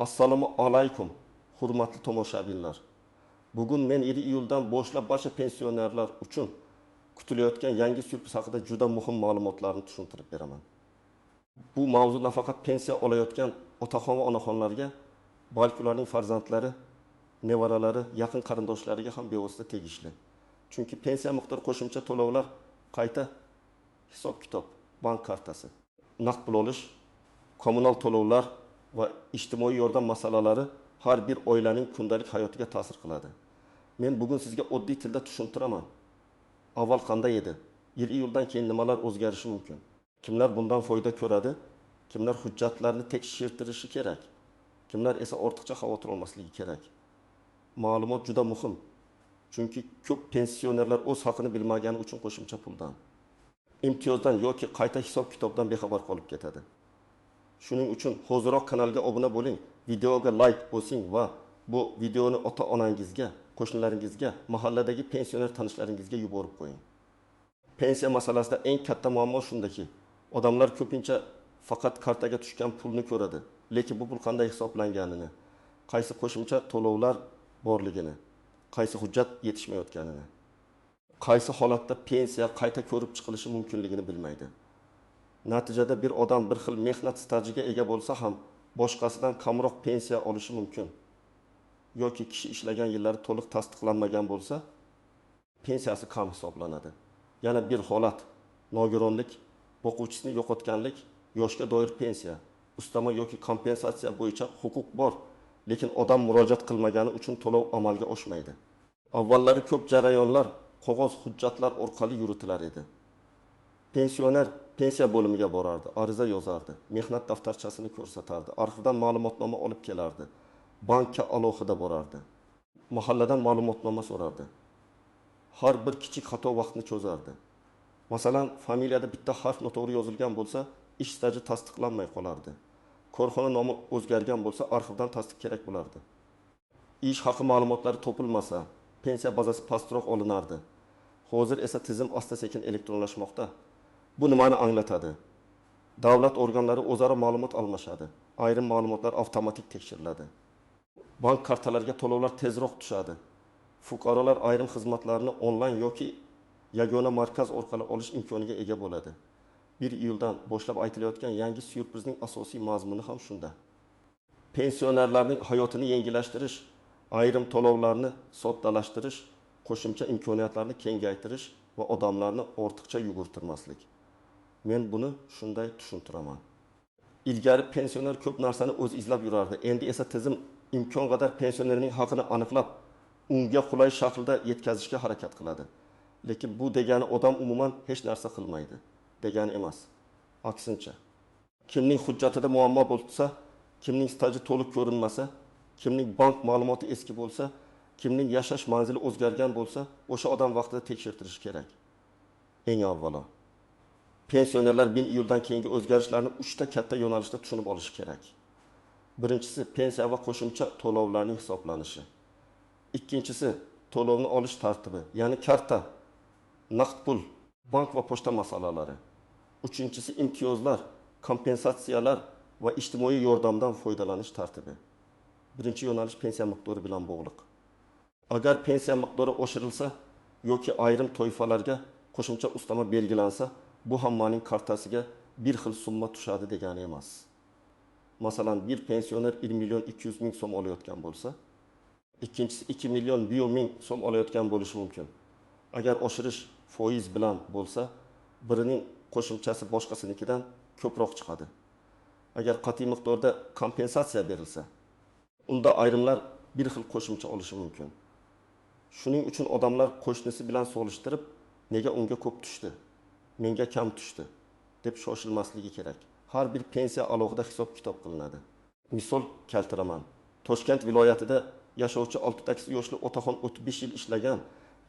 Assalomu alaykum, hurmatli tomoshabinlar. Bugun men 7 iyuldan boshlab barcha pensionerlar uchun kutilayotgan yangi syurpriz haqida juda muhim ma'lumotlarni tushuntirib beraman. Bu mavzu nafaqat pensiya olayotgan otaxon va onaxonlarga, balki ularning farzandlari, nevaralari, yaqin qarindoshlariga ham bevosita tegishli. Chunki pensiya miqdori qo'shimcha to'lovlar, qayta hisob-kitob, bank kartasi, naqd pul olish, kommunal to'lovlar va ijtimoiy yordam masalalari har bir oilaning kundalik hayotiga ta'sir qiladi. Men bugun sizga oddiy tilda tushuntiraman. Avval qanday edi? 7 iyuldan keyin nimalar o'zgarishi mumkin? Kimlar bundan foyda ko'radi? Kimlar hujjatlarni tekshirtirishi kerak? Kimlar esa ortiqcha xavotir olmasligi kerak? Ma'lumot juda muhim. Chunki ko'p pensionerlar o'z haqini bilmagani uchun qo'shimcha puldan, imtiyozdan yoki qayta hisob-kitobdan bexabar qolib ketadi. Shuning uchun hoziroq kanalga obuna bo'ling, videoga like bosing va bu videoni ota-onangizga, qo'shnilaringizga, mahalladagi pensioner tanishlaringizga yuborib qo'ying. Pensiya masalasida eng katta muammo shundaki, odamlar ko'pincha faqat kartaga tushgan pulni ko'radi, lekin bu pul qanday hisoblanganini, qaysi qo'shimcha to'lovlar borligini, qaysi hujjat yetishmayotganini, qaysi holatda pensiya qayta ko'rib chiqilishi mumkinligini bilmaydi. Natijada bir odam bir xil mehnat stajiga ega bo'lsa ham boshqasidan kamroq pensiya olishi mumkin. Yoki kishi ishlagan yillari to'liq tasdiqlanmagan bo'lsa, pensiyasi kam hisoblanadi. Yana bir holat, nogironlik, boquvchisini yo'qotganlik, yoshga doir pensiya, ustama yoki kompensatsiya bo'yicha huquq bor, lekin odam murojaat qilmagani uchun to'lov amalga oshmaydi. Avvallari ko'p jarayonlar qog'oz hujjatlar orqali yuritilar edi. Pensioner pensiya bo'limiga borardi, ariza yozardi, mehnat daftarchasini ko'rsatardi, arxivdan ma'lumotnoma olib kelardi, bankka alohida borardi, mahalladan ma'lumotnoma so'rardi. Har bir kichik xato vaqtni cho'zardi. Masalan, familiyada bitta harf noto'g'ri yozilgan bo'lsa, ish staji tasdiqlanmay qolardi. Korxona nomi o'zgargan bo'lsa, arxivdan tasdiq kerak bo'lardi. Ish haqi ma'lumotlari topilmasa, pensiya bazasi pastroq olinardi. Hozir esa tizim asta-sekin elektronlashmoqda. Bu nimani anglatadi? Davlat organlari o'zaro ma'lumot almashadi. Ayrim ma'lumotlar avtomatik tekshiriladi. Bank kartalariga to'lovlar tezroq tushadi. Fuqarolar ayrim xizmatlarni onlayn yoki yagona markaz orqali olish imkoniga ega bo'ladi. 1 iyuldan boshlab aytilayotgan yangi syurprizning asosiy mazmuni ham shunda. Pensionerlarning hayotini yengillashtirish, ayrim to'lovlarni soddalashtirish, qo'shimcha imkoniyatlarni kengaytirish va odamlarni ortiqcha yugurtirmaslik. Men buni shunday tushuntiraman. Ilgari pensioner ko'p narsani o'zi izlab yurardi. Endi esa tizim imkon qadar pensionerning haqini aniqlab, unga qulay shaklda yetkazishga harakat qiladi. Lekin bu degani odam umuman hech narsa qilmaydi degani emas. Aksincha, kimning hujjatida muammo bo'lsa, kimning staji to'liq ko'rinmasa, kimning bank ma'lumoti eski bo'lsa, kimning yashash manzili o'zgargan bo'lsa, o'sha odam vaqtida tekshirtirish kerak. Eng avvalo, pensionerlar 1 iyuldan keyingi o'zgarishlarni 3 ta katta yo'nalishda tushunib olishi kerak. Birinchisi, pensiya va qo'shimcha to'lovlarning hisoblanishi. Ikkinchisi, to'lovni olish tartibi, ya'ni karta, naqd pul, bank va pochta masalalari. Uchinchisi, imtiyozlar, kompensatsiyalar va ijtimoiy yordamdan foydalanish tartibi. Birinchi yo'nalish pensiya miqdori bilan bog'liq. Agar pensiya miqdori oshirilsa yoki ayrim toifalarga qo'shimcha ustama belgilansa, bu hammaning kartasiga bir xil summa tushadi degani emas. Masalan, bir pensioner 1 million 200 ming so'm olayotgan bo'lsa, ikkinchisi 2 million 100 ming so'm olayotgan bo'lishi mumkin. Agar oshirish foiz bilan bo'lsa, birining qo'shimchasi boshqasinikidan ko'proq chiqadi. Agar qat'iy miqdorda kompensatsiya berilsa, unda ayrimlar bir xil qo'shimcha olishi mumkin. Shuning uchun odamlar qo'shnisi bilan solishtirib, nega unga ko'p tushdi, menga kam tushdi deb shoshilmasligi kerak. Har bir pensiya alohida hisob-kitob qilinadi. Misol keltiraman. Toshkent viloyatida yashovchi 6 yoshli otaxon 35 yil ishlagan,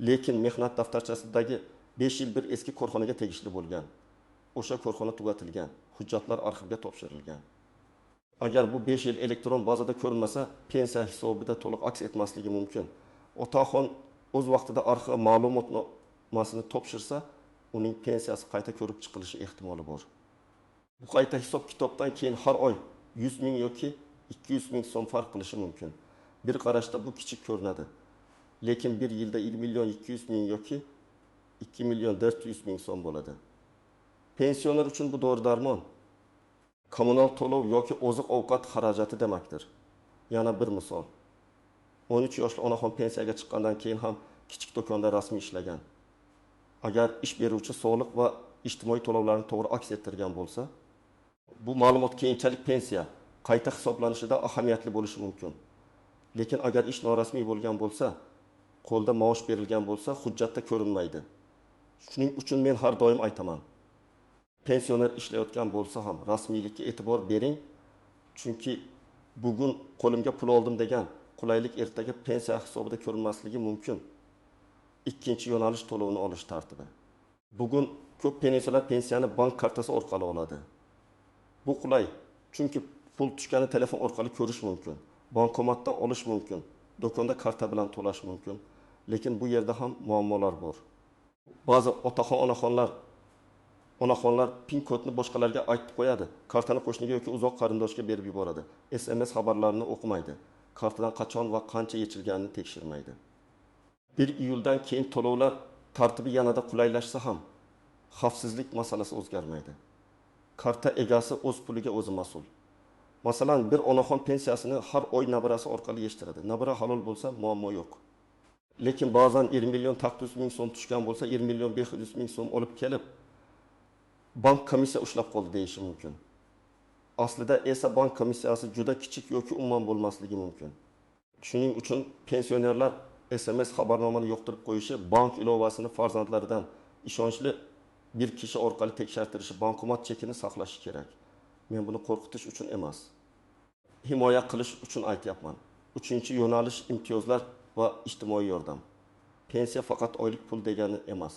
lekin mehnat daftarchasidagi 5 yil bir eski korxonaga tegishli bo'lgan. O'sha korxona tugatilgan, hujjatlar arxivga topshirilgan. Agar bu 5 yil elektron bazada ko'rinmasa, pensiya hisobida to'liq aks etmasligi mumkin. Otaxon o'z vaqtida arxivga ma'lumotnomasini topshirsa, uning pensiyasi qayta ko'rib chiqilishi ehtimoli bor. Bu qayta hisob-kitobdan keyin har oy 100 ming yoki 200 ming so'm farq qilishi mumkin. Bir qarashda bu kichik ko'rinadi. Lekin bir yilda 1 million 200 ming yoki 2 million 400 ming so'm bo'ladi. Pensioner uchun bu dori-darmon, kommunal to'lov yoki oziq-ovqat xarajati demakdir. Yana bir misol. 13 yoshli onaxon pensiyaga chiqqandan keyin ham kichik do'konda rasmiy ishlagan. Agar ish beruvchi soliq va ijtimoiy to'lovlarni to'g'ri aks ettirgan bo'lsa, bu ma'lumot keyinchalik pensiya qayta hisoblanishida ahamiyatli bo'lishi mumkin. Lekin agar ish norasmiy bo'lgan bo'lsa, qo'lda maosh berilgan bo'lsa, hujjatda ko'rinmaydi. Shuning uchun men har doim aytaman. Pensioner ishlayotgan bo'lsa ham rasmiylikka e'tibor bering, chunki bugun qo'limga pul oldim degan qulaylik ertaga pensiya hisobida ko'rinmasligi mumkin. Ikkinchi yo'nalish to'lovini olish tartibi. Bugun ko'p pensionerlar pensiyani bank kartasi orqali oladi. Bu qulay, chunki pul tushgani telefon orqali ko'rish mumkin. Bankomatdan olish mumkin. Do'konda karta bilan to'lash mumkin. Lekin bu yerda ham muammolar bor. Ba'zi otaxon onaxonlar pin kodni boshqalarga aytib qo'yadi. Kartani qo'shniga yoki uzoq qarindoshga berib yuboradi. SMS xabarlarini o'qimaydi. Kartadan qachon va qancha yechilganini tekshirmaydi. 1 iyuldan keyin to'lovlar tartibi yanada qulaylashsa ham xavfsizlik masalasi o'zgarmaydi. Karta egasi o'z puliga o'zi mas'ul. Masalan, bir onaxon pensiyasini har oy nabirasi orqali yechtiradi. Nabira halol bo'lsa muammo yo'q. Lekin ba'zan 20 million 400 ming so'm tushgan bo'lsa, 20 million 500 ming so'm olib kelib, bank komissiya ushlab qoldi deyishi mumkin. Aslida esa bank komissiyasi juda kichik yoki umuman bo'lmasligi mumkin. Shuning uchun pensionerlar SMS xabarnomani yo'qtirib qo'yishi, bank ilovasini farzandlaridan ishonchli bir kishi orqali tekshirtirishi, bankomat chekini saqlashi kerak. Men buni qo'rqitish uchun emas, himoya qilish uchun aytyapman. 3-yo'nalish imtiyozlar va ijtimoiy yordam. Pensiya faqat oylik pul degani emas.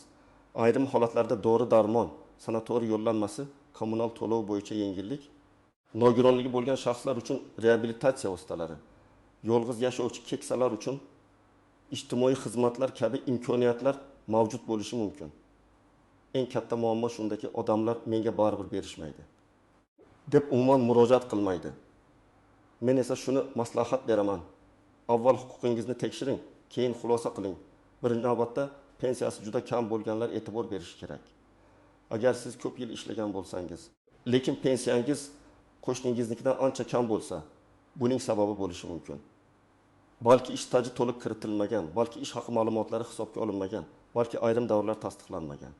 Ayrim holatlarda dori-darmon, sanatoriy yo'llanmasi, kommunal to'lov bo'yicha yengillik, nogironligi bo'lgan shaxslar uchun reabilitatsiya vositalari, yolg'iz yashovchi keksalar uchun ijtimoiy xizmatlar kabi imkoniyatlar mavjud bo'lishi mumkin. Eng katta muammo shundaki, odamlar menga baribir berishmaydi deb umuman murojaat qilmaydi. Men esa shuni maslahat beraman. Avval huquqingizni tekshiring, keyin xulosa qiling. Birinchi navbatda pensiyasi juda kam bo'lganlar e'tibor berishi kerak. Agar siz ko'p yil ishlagan bo'lsangiz, lekin pensiyangiz qo'shningiznikidan ancha kam bo'lsa, buning sababi bo'lishi mumkin. Balki ish staji to'liq kiritilmagan, balki ish haqi ma'lumotlari hisobga olinmagan, balki ayrim davrlar tasdiqlanmagan.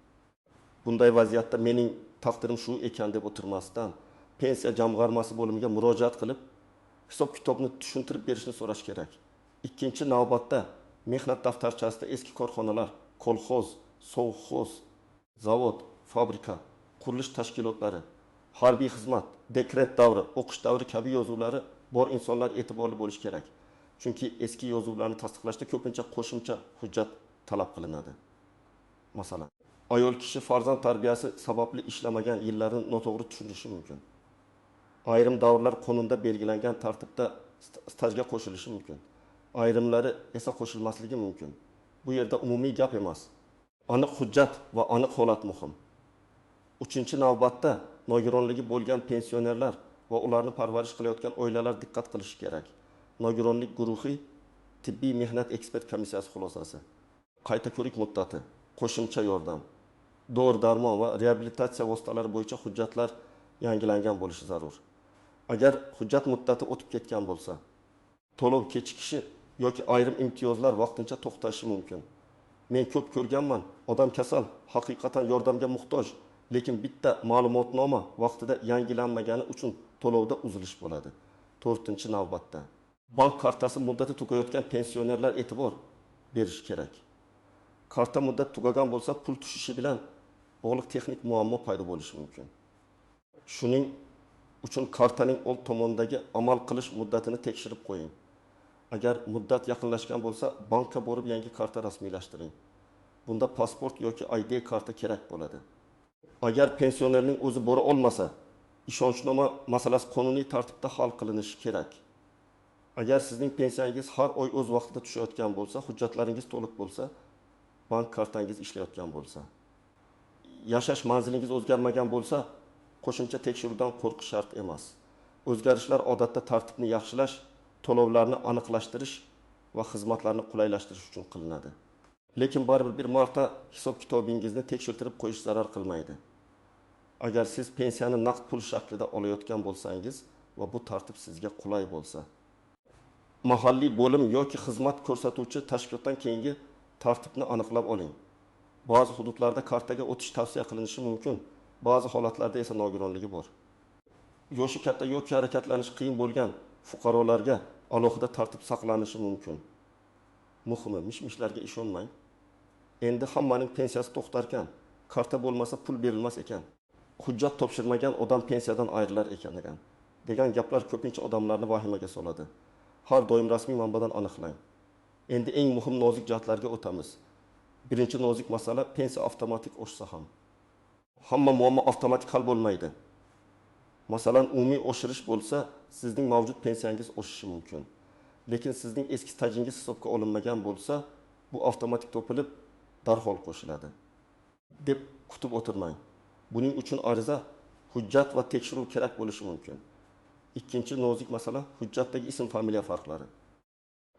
Bunday vaziyatda mening taqdirim shu ekan deb o'tirmasdan, pensiya jamg'armasi bo'limiga murojaat qilib, hisob-kitobni tushuntirib berishni so'rash kerak. Ikkinchi navbatda mehnat daftarchasida eski korxonalar, kolxoz, sovxoz, zavod, fabrika, qurilish tashkilotlari, harbiy xizmat, dekret davri, o'qish davri kabi yozuvlari bor insonlar e'tiborli bo'lishi kerak. Chunki eski yozuvlarni tasdiqlashda ko'pincha qo'shimcha hujjat talab qilinadi. Masalan, ayol kishi farzand tarbiyasi sababli ishlamagan yillarini noto'g'ri tushunishi mumkin. Ayrim davrlar qonunda belgilangan tartibda stajga qo'shilishi mumkin. Ayrimlari esa qo'shilmasligi mumkin. Bu yerda umumiy gap emas. Aniq hujjat va aniq holat muhim. 3-navbatda nogironligi bo'lgan pensionerlar va ularni parvarish qilayotgan oilalar diqqat qilishi kerak. Nogironlik guruhi tibbiy mehnat ekspert komissiyasi xulosasi. Qayta ko'rik muddati, qo'shimcha yordam, dori-darmon va reabilitatsiya vositalari bo'yicha hujjatlar yangilangan bo'lishi zarur. Agar hujjat muddati o'tib ketgan bo'lsa, to'lov kechikishi yoki ayrim imtiyozlar vaqtincha to'xtashi mumkin. Men ko'p ko'rganman, odam kasal, haqiqatan yordamga muhtoj, lekin bitta ma'lumotnoma vaqtida yangilanmagani uchun to'lovda uzilish bo'ladi. 4-navbatda bank kartasi muddati tugayotgan pensionerlar e'tibor berish kerak. Karta muddati tugagan bo'lsa, pul tushishi bilan bog'liq texnik muammo paydo bo'lishi mumkin. Shuning uchun kartaning old tomonidagi amal qilish muddatini tekshirib qo'ying. Agar muddat yaqinlashgan bo'lsa, bankka borib yangi karta rasmiylashtiring. Bunda pasport yoki ID karta kerak bo'ladi. Agar pensionerning o'zi bora olmasa, ishonchnoma masalasi qonuniy tartibda hal qilinishi kerak. Agar sizning pensiyangiz har oy o'z vaqtida tushayotgan bo'lsa, hujjatlaringiz to'liq bo'lsa, bank kartangiz ishlayotgan bo'lsa, yashash manzilingiz o'zgarmagan bo'lsa, qo'shimcha tekshiruvdan qo'rqish shart emas. O'zgarishlar odatda tartibni yaxshilash, to'lovlarni aniqlashtirish va xizmatlarni qulaylashtirish uchun qilinadi. Lekin baribir bir marta hisob-kitobingizni tekshirtirib qo'yish zarar qilmaydi. Agar siz pensiyani naqd pul shaklida olayotgan bo'lsangiz va bu tartib sizga qulay bo'lsa, mahalliy bo'lim yoki xizmat ko'rsatuvchi tashkilotdan keyingi tartibni aniqlab oling. Ba'zi hududlarda kartaga o'tish tavsiya qilinishi mumkin, ba'zi holatlarda esa nogironligi bor. Yoshi katta yoki harakatlanish qiyin bo'lgan fuqarolarga alohida tartib saqlanishi mumkin. Muhimi, mish-mishlarga ishonmang. Endi hammaning pensiyasi to'xtarkan, karta bo'lmasa pul berilmas ekan. Hujjat topshirmagan odam pensiyadan ayrilar ekan degan gaplar ko'pincha odamlarni vahimaga soladi. Har doim rasmiy manbadan aniqlang. Endi eng muhim nozik jihatlarga o'tamiz. Birinchi nozik masala pensiya avtomatik oshsa ham. Hamma muammo avtomatik hal bo'lmaydi. Masalan, umumiy oshirish bo'lsa, sizning mavjud pensiyangiz oshishi mumkin. Lekin sizning eski stajingiz hisobga olinmagan bo'lsa, bu avtomatik topilib darhol qo'shiladi deb kutib o'tirmang. Buning uchun ariza, hujjat va tekshiruv kerak bo'lishi mumkin. Ikkinchi nozik masala hujjatdagi ism familiya farqlari.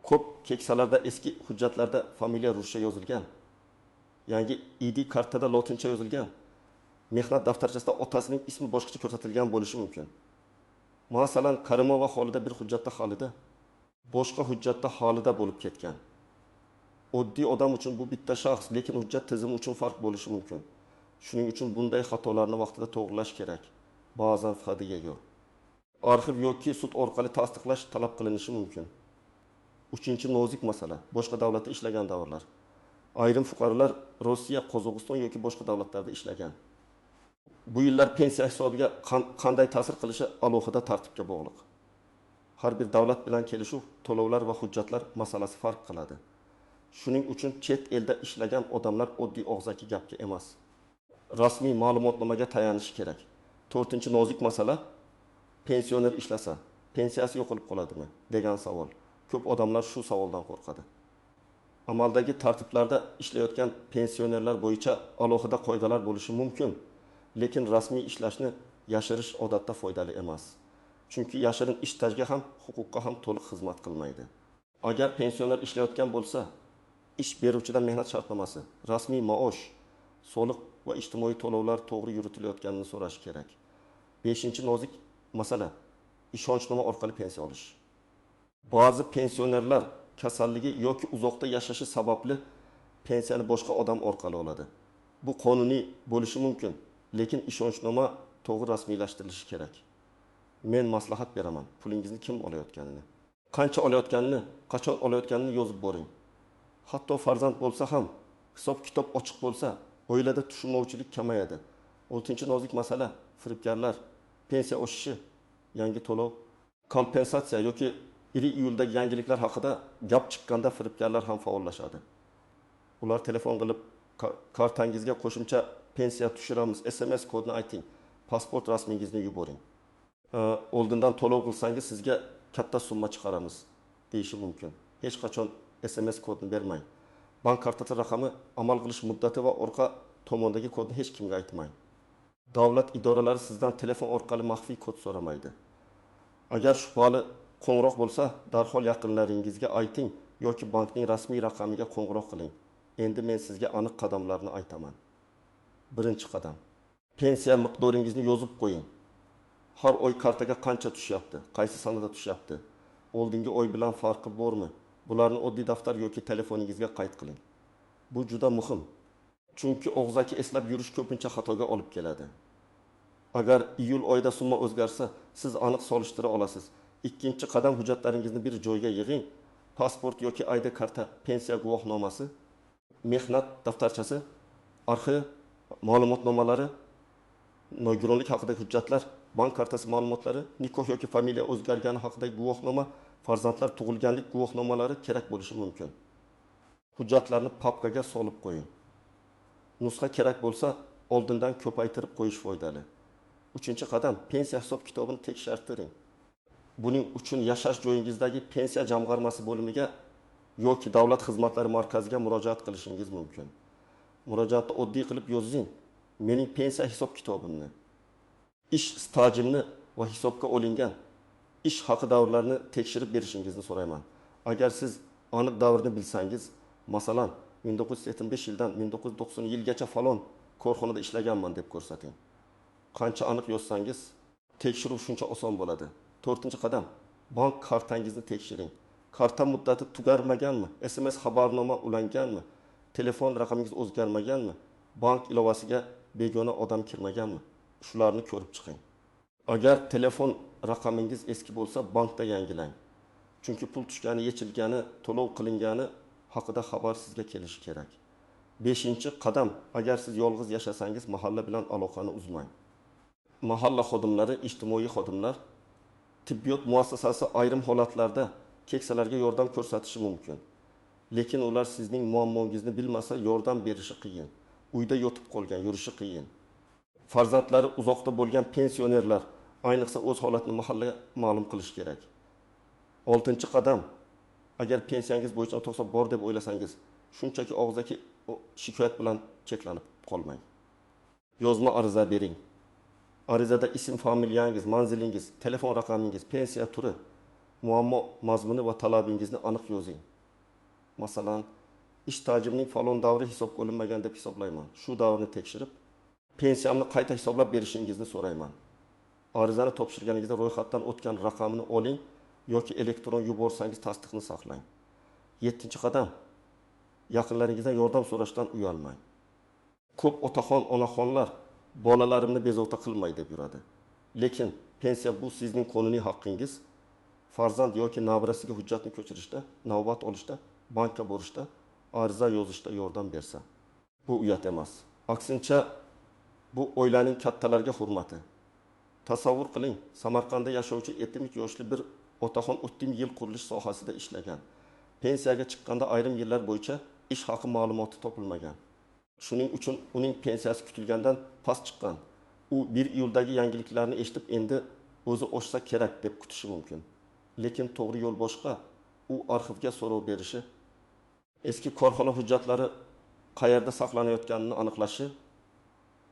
Ko'p keksalarda eski hujjatlarda familiya ruscha yozilgan. Yangi ID kartada lotincha yozilgan. Mehnat daftarchasida otasining ismi boshqacha ko'rsatilgan bo'lishi mumkin. Masalan, Karimova Xolida bir hujjatda Xolida, boshqa hujjatda Xolida bo'lib ketgan. Oddiy odam uchun bu bitta shaxs, lekin hujjat tizimi uchun farq bo'lishi mumkin. Shuning uchun bunday xatolarni vaqtida to'g'rilash kerak. Ba'zan fadiga yo'q. Arxiv yoki sud orqali tasdiqlash talab qilinishi mumkin. Uchinchi nozik masala, boshqa davlatda ishlagan davrlar. Ayrim fuqarolar Rossiya, Qozog'iston yoki boshqa davlatlarda ishlagan. Bu yillar pensiya hisobiga qanday ta'sir qilishi alohida tartibga bog'liq. Har bir davlat bilan kelishuv, to'lovlar va hujjatlar masalasi farq qiladi. Shuning uchun chet elda ishlagan odamlar oddiy og'zaki gapga emas, rasmiy ma'lumotnomaga tayanishi kerak. 4-nozik masala, pensioner ishlasa, pensiyasi yo'qolib qoladimi degan savol. Ko'p odamlar shu savoldan qo'rqadi. Amaldagi tartiblarda ishlayotgan pensionerlar bo'yicha alohida qoidalar bo'lishi mumkin, lekin rasmiy ishlashni yashirish odatda foydali emas. Chunki yashirin ish stajga ham, huquqqa ham to'liq xizmat qilmaydi. Agar pensioner ishlayotgan bo'lsa, ish beruvchidan mehnat shartnomasi, rasmiy maosh, soliq va ijtimoiy to'lovlar to'g'ri yuritilayotganini so'rash kerak. 5-nozik masala, ishonchnoma orqali pensiya olish. Ba'zi pensionerlar kasalligi yoki uzoqda yashashi sababli pensiyani boshqa odam orqali oladi. Bu qonuniy bo'lishi mumkin, lekin ishonchnoma to'g'ri rasmiylashtirilishi kerak. Men maslahat beraman, pulingizni kim olayotganini, qancha olayotganini, qachon olayotganini yozib boring. Hatto farzand bo'lsa ham, hisob-kitob ochiq bo'lsa, oilada tushunmovchilik kamayadi. 6-nozik masala, firibgarlar, pensiya oshishi, yangi to'lov, kompensatsiya yoki 1-iyuldagi yangiliklar haqida gap chiqqanda firibgarlar ham faollashadi. Ular telefon qilib, kartangizga qo'shimcha pensiya tushiramiz, SMS kodini ayting, pasport rasmingizni yuboring. Oldindan to'lov qilsangiz sizga katta summa chiqaramiz deyishi mumkin. Hech qachon SMS kodini bermang. Bank kartasi raqami, amal qilish muddati va orqa tomondagi kodni hech kimga aytmang. Davlat idoralari sizdan telefon orqali maxfiy kod so'ramaydi. Agar shubhali qo'ng'iroq bo'lsa, darhol yaqinlaringizga ayting yoki bankning rasmiy raqamiga qo'ng'iroq qiling. Endi men sizga aniq qadamlarni aytaman. Birinchi qadam. Pensiya miqdoringizni yozib qo'ying. Har oy kartaga qancha tushyapti, qaysi sanada tushyapti, oldingi oy bilan farqi bormi? Bularni oddiy daftar yoki telefoningizga qayd qiling. Bu juda muhim. Chunki og'zaki eslab yurish ko'pincha xatoga olib keladi. Agar iyul oyida summa o'zgarsa, siz aniq solishtira olasiz. Ikkinchi qadam, hujjatlaringizni bir joyga yig'ing. Pasport yoki ID karta, pensiya guvohnomasi, mehnat daftarchasi, arxiv ma'lumotnomalari, nogironlik haqidagi hujjatlar, bank kartasi ma'lumotlari, nikoh yoki familiya o'zgargani haqidagi guvohnoma, farzandlar tug'ilganlik guvohnomalari kerak bo'lishi mumkin. Hujjatlarni papkaga solib qo'ying. Nusxa kerak bo'lsa, oldindan ko'paytirib qo'yish foydali. 3-qadam, pensiya hisob-kitobini tekshirtiring. Buning uchun yashash joyingizdagi pensiya jamg'armasi bo'limiga yoki davlat xizmatlari markaziga murojaat qilishingiz mumkin. Murojaatni oddiy qilib yozing. Mening pensiya hisob-kitobimni, ish stajimni va hisobga olingan ish haqi davrlarini tekshirib berishingizni so'rayman. Agar siz aniq davrni bilsangiz, masalan, 1985 yildan 1990 yilgacha falon korxonada ishlaganman deb ko'rsating. Qancha aniq yozsangiz, tekshiruv shuncha oson bo'ladi. 4-qadam, bank kartangizni tekshiring. Karta muddati tugarmaganmi? SMS xabarnoma ulanganmi? Telefon raqamingiz o'zgarmaganmi? Bank ilovasiga begona odam kirmaganmi? Shularni ko'rib chiqing. Agar telefon raqamingiz eski bo'lsa, bankda yangilang. Chunki pul tushgani, yechilgani, to'lov qilingani haqida xabar sizga kelishi kerak. 5-qadam, agar siz yolg'iz yashasangiz, mahalla bilan aloqani uzmang. Mahalla xodimlari, ijtimoiy xodimlar tibbiyot muassasasi ayrim holatlarda keksalarga yordam ko'rsatishi mumkin. Lekin ular sizning muammongizni bilmasa, yordam berishi qiyin. Uyda yotib qolgan, yurishi qiyin. Farzandlari uzoqda bo'lgan pensionerlar ayniqsa o'z holatini mahallaga ma'lum qilish kerak. 6-qadam, agar pensiyangiz bo'yicha to'g'ri bor deb o'ylasangiz, shunchaki og'zaki shikoyat bilan cheklanib qolmang. Yozma ariza bering. Arizada ism, familiyangiz, manzilingiz, telefon raqamingiz, pensiya turi, muammo mazmuni va talabingizni aniq yozing. Masalan, ish stajimning falon davri hisobga olinmagan deb hisoblayman. Shu davrni tekshirib, pensiyamni qayta hisoblab berishingizni so'rayman. Arizani topshirganingizda ro'yxatdan o'tgan raqamini oling yoki elektron yuborsangiz tasdiqni saqlang. 7-qadam, yaqinlaringizdan yordam so'rashdan uyalmang. Ko'p otaxon, onaxonlar bolalarimni bezovta qilmay deb yuradi. Lekin pensiya bu sizning qonuniy haqqingiz. Farzand yoki nabirasiga hujjatni ko'chirishda, navbat olishda, bankka borishda, ariza yozishda yordam bersa, bu uyat emas. Aksincha, bu oilaning kattalarga hurmati. Tasavvur qiling, Samarqandda yashovchi 70 yoshli bir otaxon 30 yil qurilish sohasida ishlagan. Pensiyaga chiqqanda ayrim yillar bo'yicha ish haqi ma'lumoti topilmagan. Shuning uchun uning pensiyasi kutilgandan past chiqqan. U 1 iyuldagi yangiliklarni eshitib endi o'zi oshsa kerak deb kutishi mumkin. Lekin to'g'ri yo'l boshqa. U arxivga so'rov berishi, eski korxona hujjatlari qayerda saqlanayotganini aniqlashi,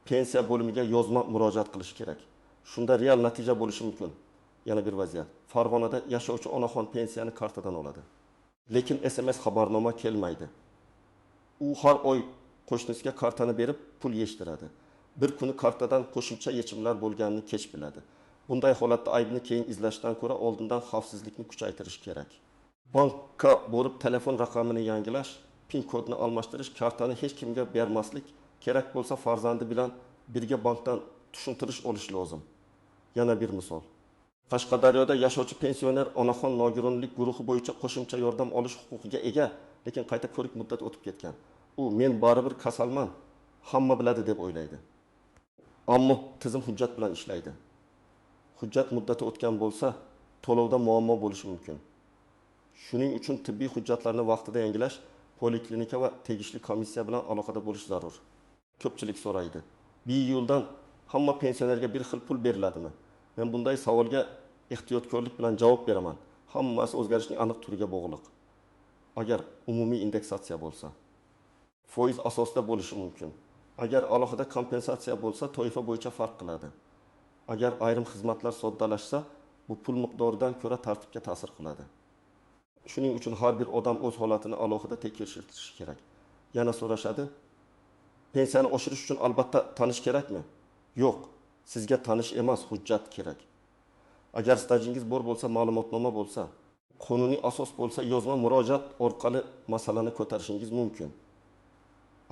pensiya bo'limiga yozma murojaat qilish kerak. Shunda real natija bo'lishi mumkin. Yana bir vaziyat. Farg'onada yashovchi onaxon pensiyani kartadan oladi. Lekin SMS xabarnoma kelmaydi. U har oy qo'shnisiga kartani berib pul yechtiradi. Bir kuni kartadan qo'shimcha yechimlar bo'lganini kech biladi. Bunday holatda aybni keyin izlashdan ko'ra oldindan xavfsizlikni kuchaytirish kerak. Bankka borib telefon raqamini yangilash, PIN kodini almashtirish, kartani hech kimga bermaslik, kerak bo'lsa farzandi bilan birga bankdan tushuntirish olish lozim. Yana bir misol. Qashqadaryoda yashovchi pensioner onaxon nogironlik guruhi bo'yicha qo'shimcha yordam olish huquqiga ega, lekin qayta ko'rik muddat o'tib ketgan. U men baribir kasalman, hamma biladi deb o'ylaydi. Ammo tizim hujjat bilan ishlaydi. Hujjat muddati o'tgan bo'lsa, to'lovda muammo bo'lishi mumkin. Shuning uchun tibbiy hujjatlarni vaqtida yangilash, poliklinika va tegishli komissiya bilan aloqada bo'lish zarur. Ko'pchilik so'raydi. 1 iyuldan hamma pensionerga bir xil pul beriladimi? Men bunday savolga ehtiyotkorlik bilan javob beraman. Hammasi o'zgarishning aniq turiga bog'liq. Agar umumiy indeksatsiya bo'lsa, foiz asosida bo'lishi mumkin. Agar alohida kompensatsiya bo'lsa, toifa bo'yicha farq qiladi. Agar ayrim xizmatlar soddalashsa, bu pul miqdoridan ko'ra tartibga ta'sir qiladi. Shuning uchun har bir odam o'z holatini alohida tekshirishi kerak. Yana so'rashadi, pensiyani oshirish uchun albatta tanish kerakmi? Yo'q, sizga tanish emas, hujjat kerak. Agar stajingiz bor bo'lsa, ma'lumotnoma bo'lsa, qonuniy asos bo'lsa, yozma murojaat orqali masalani ko'tarishingiz mumkin.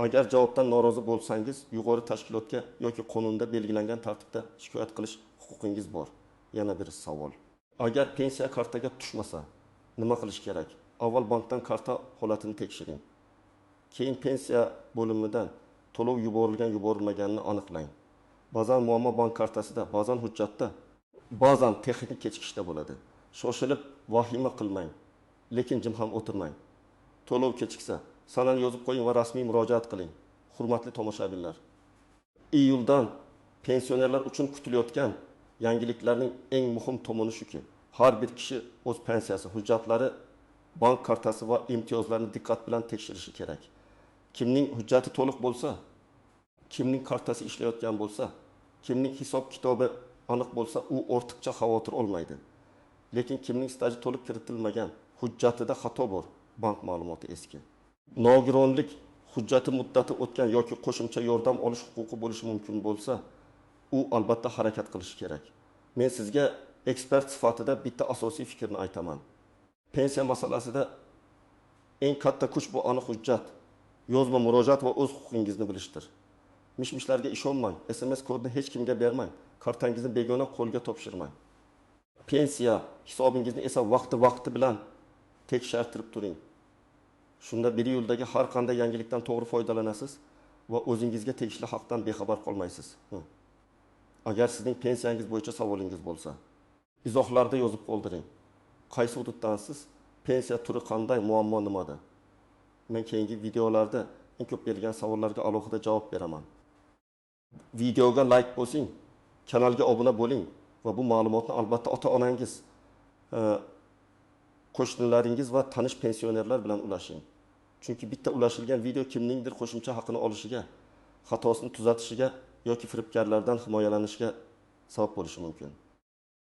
Agar javobdan norozi bo'lsangiz, yuqori tashkilotga yoki qonunda belgilangan tartibda shikoyat qilish huquqingiz bor. Yana bir savol. Agar pensiya kartaga tushmasa, nima qilish kerak? Avval bankdan karta holatini tekshiring. Keyin pensiya bo'limidan to'lov yuborilmaganini aniqlang. Ba'zan muammo bank kartasida, ba'zan hujjatda, ba'zan texnik kechikishda bo'ladi. Shoshilib vahima qilmang, lekin jim ham o'tirmang. To'lov kechiksa, sanani yozib qo'ying va rasmiy murojaat qiling. Hurmatli tomoshabinlar, iyuldan pensionerlar uchun kutilayotgan yangiliklarning eng muhim tomoni shuki, har bir kishi o'z pensiyasi, hujjatlari, bank kartasi va imtiyozlarini diqqat bilan tekshirishi kerak. Kimning hujjati to'liq bo'lsa, kimning kartasi ishlayotgan bo'lsa, kimning hisob kitobi aniq bo'lsa, u ortiqcha xavotir olmaydi. lekin kimning staji to'liq kiritilmagan, hujjatida xato bor, bank ma'lumoti eski. Nogironlik hujjati muddati o'tgan yoki qo'shimcha yordam olish huquqi bo'lishi mumkin bo'lsa, u albatta harakat qilishi kerak. Men sizga ekspert sifatida bitta asosiy fikrni aytaman. Pensiya masalasida eng katta kuch bu aniq hujjat, yozma murojaat va o'z huquqingizni bilishdir. Mish-mishlarga ishonmang, SMS kodini hech kimga bermang, kartangizni begona qo'lga topshirmang. Pensiya hisobingizni esa vaqti bilan tekshirtirib turing. Shunda bir yo'ldagi har qanday yangilikdan to'g'ri foydalanasiz va o'zingizga tegishli haqdan bexabar qolmaysiz. Agar sizning pensiyangiz bo'yicha savolingiz bo'lsa, izohlarda yozib qoldiring. Qaysi hududdansiz? Pensiya turi qanday? Muammo nimada? Men keyingi videolarda eng ko'p berilgan savollarga alohida javob beraman. Videoga like bosing, kanalga obuna bo'ling va bu ma'lumotni albatta ota-onangiz, qo'shnilaringiz va tanish pensionerlar bilan ulashing. Chunki bitta ulashilgan video kimningdir qo'shimcha haqini olishiga, xatosini tuzatishiga yoki firibgarlardan himoyalanishiga sabab bo'lishi mumkin.